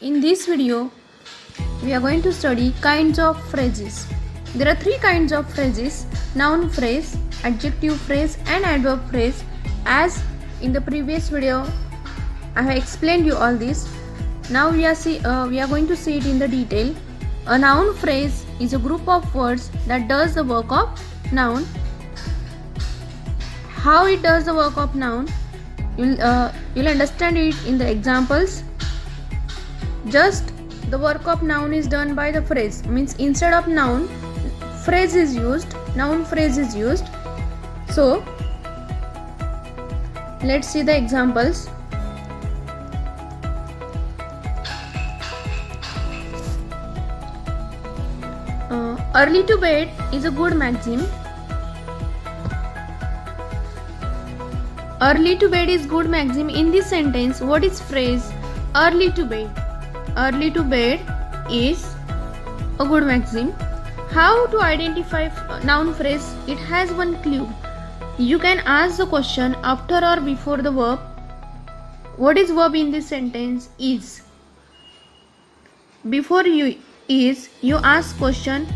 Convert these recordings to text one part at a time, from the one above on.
In this video, we are going to study kinds of phrases. There are three kinds of phrases: noun phrase, adjective phrase and adverb phrase. As in the previous video, I have explained you all this. Now we are going to see it in the detail. A noun phrase is a group of words that does the work of noun. How it does the work of noun, you'll understand it in the examples. Just the work of noun is done by the phrase, means instead of noun, phrase is used, noun phrase is used. So let's see the examples. Early to bed is a good maxim. Early to bed is good maxim. In this sentence, what is phrase? Early to bed. Early to bed is a good maxim. How to identify noun phrase? It has one clue. You can ask the question after or before the verb. What is verb in this sentence? Is. Before you ask question,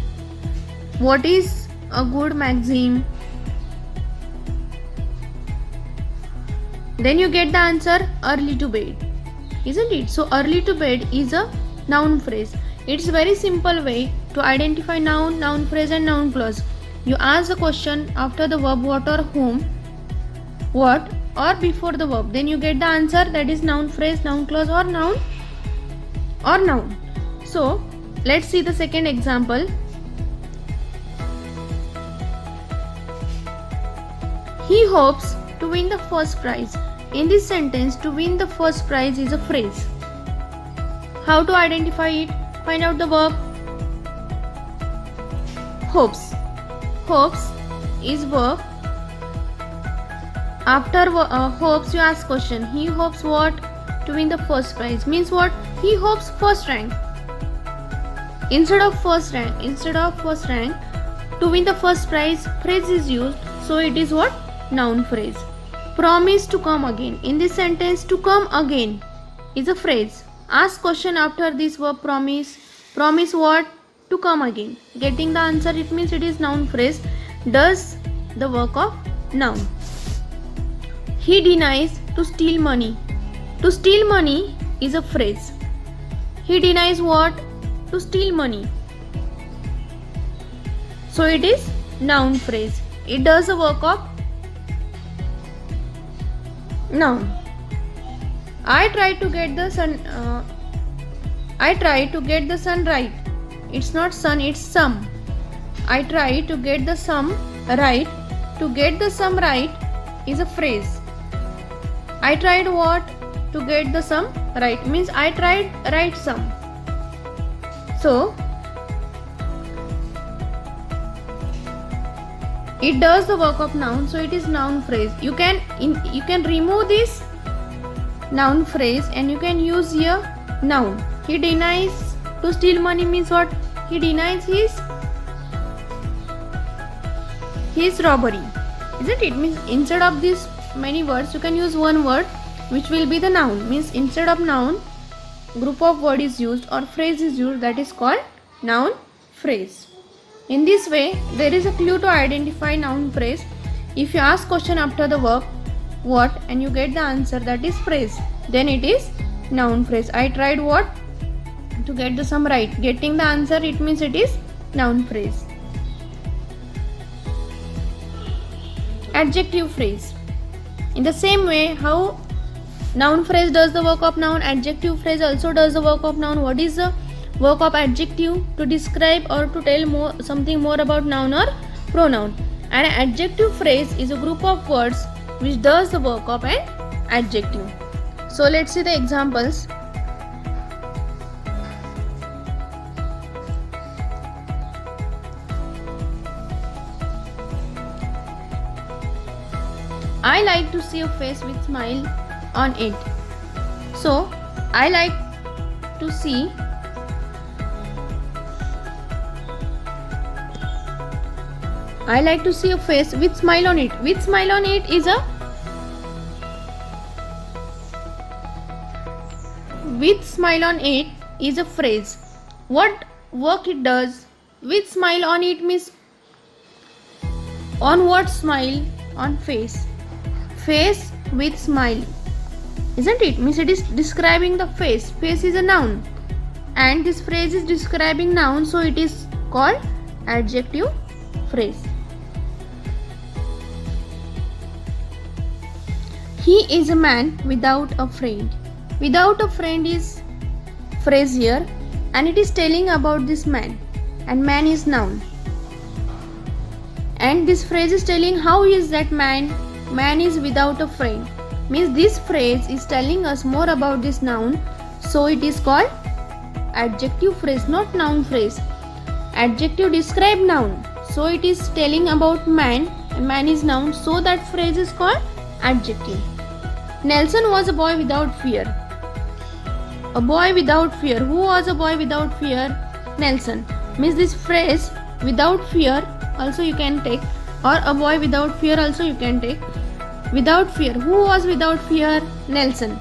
what is a good maxim? Then you get the answer, early to bed, isn't it? So early to bed is a noun phrase. It's a very simple way to identify noun, noun phrase and noun clause. You ask the question after the verb what or whom, what, or before the verb. Then you get the answer, that is noun phrase, noun clause or noun. So let's see the second example. He hopes to win the first prize. In this sentence, to win the first prize is a phrase. How to identify it? Find out the verb. Hopes. Hopes is verb. After hopes, you ask question. He hopes what? To win the first prize. Means what? He hopes first rank. Instead of first rank, to win the first prize, phrase is used. So it is what? Noun phrase. Promise to come again. In this sentence, to come again is a phrase. Ask question after this verb promise. Promise what? To come again. Getting the answer, it means it is noun phrase. Does the work of noun. He denies to steal money. To steal money is a phrase. He denies what? To steal money. So it is noun phrase. It does the work of noun. I try to get the sun. I try to get the sun right. It's not sun, it's sum. I try to get the sum right. To get the sum right is a phrase. I tried what? To get the sum right. Means I tried right sum. So it does the work of noun, so it is noun phrase. You can remove this noun phrase and you can use here noun. He denies to steal money means what? He denies his robbery. Isn't it? Means instead of these many words, you can use one word which will be the noun. Means instead of noun, group of word is used or phrase is used, that is called noun phrase. In this way, there is a clue to identify noun phrase. If you ask question after the verb what and you get the answer, that is phrase, then it is noun phrase. I tried what? To get the sum right. Getting the answer, it means it is noun phrase. Adjective phrase. In the same way how noun phrase does the work of noun, adjective phrase also does the work of noun. What is the work of adjective? To describe or to tell something more about noun or pronoun. An adjective phrase is a group of words which does the work of an adjective. So let's see the examples. I like to see a face with smile on it. So I like to see a face with smile on it. With smile on it is a with smile on it is a phrase. What work it does? With smile on it means on what smile? On face. Face with smile. Isn't it? Means it is describing the face. Face is a noun. And this phrase is describing noun, so it is called adjective phrase. He is a man without a friend. Without a friend is phrase here, and it is telling about this man, and man is noun. And this phrase is telling how is that man. Man is without a friend. Means this phrase is telling us more about this noun, so it is called adjective phrase, not noun phrase. Adjective describe noun, so it is telling about man, and man is noun, so that phrase is called adjective. Nelson was a boy without fear. A boy without fear. Who was a boy without fear? Nelson. Means this phrase without fear also you can take, or a boy without fear also you can take. Without fear. Who was without fear? Nelson.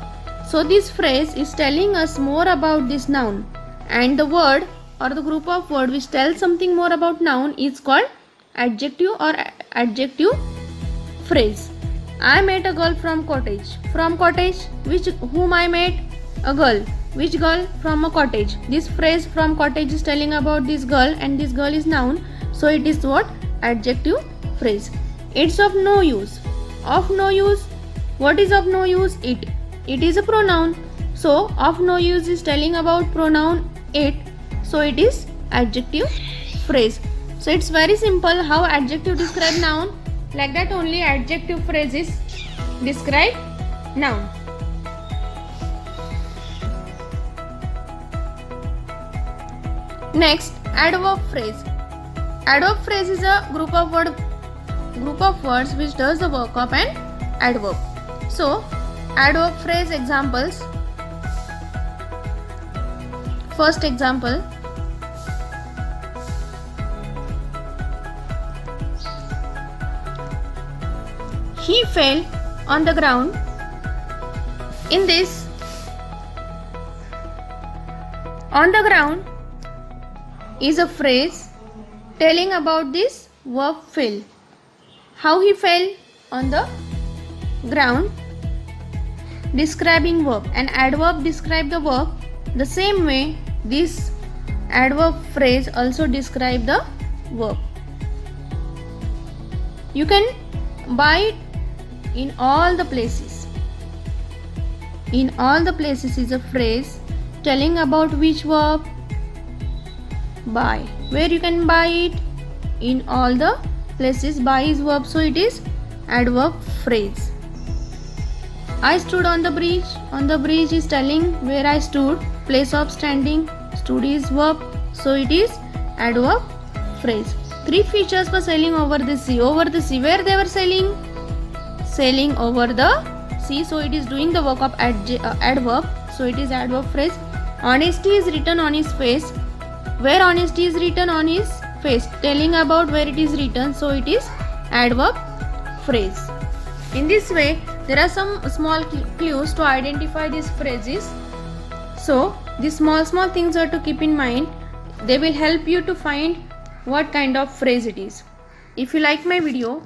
So this phrase is telling us more about this noun, and the word or the group of words which tells something more about noun is called adjective or adjective phrase. I met a girl from cottage. From cottage, whom I met? A girl. Which girl? From a cottage. This phrase from cottage is telling about this girl, and this girl is noun, so it is what? Adjective phrase. It's of no use. Of no use. What is of no use? It. It is a pronoun. So of no use is telling about pronoun it, so it is adjective phrase. So it's very simple how adjective describe noun. Like that only adjective phrases describe noun. Next, adverb phrase. Adverb phrase is a group of words which does the work of an adverb. So, adverb phrase examples. First example. He fell on the ground. In this, on the ground is a phrase telling about this verb fell. How he fell on the ground, describing verb. An adverb describe the verb. The same way this adverb phrase also describe the verb. You can buy it in all the places. In all the places is a phrase telling about which verb? Buy. Where you can buy it? In all the places. Buy is verb, so it is adverb phrase. I stood on the bridge. On the bridge is telling where I stood. Place of standing. Stood is verb, so it is adverb phrase. Three fishes were sailing over the sea. Over the sea. Where they were sailing? Sailing over the sea, so it is doing the work of adverb, so it is adverb phrase. Honesty is written on his face. Where honesty is written? On his face, telling about where it is written, so it is adverb phrase. In this way, there are some small clues to identify these phrases. So these small things are to keep in mind. They will help you to find what kind of phrase it is. If you like my video,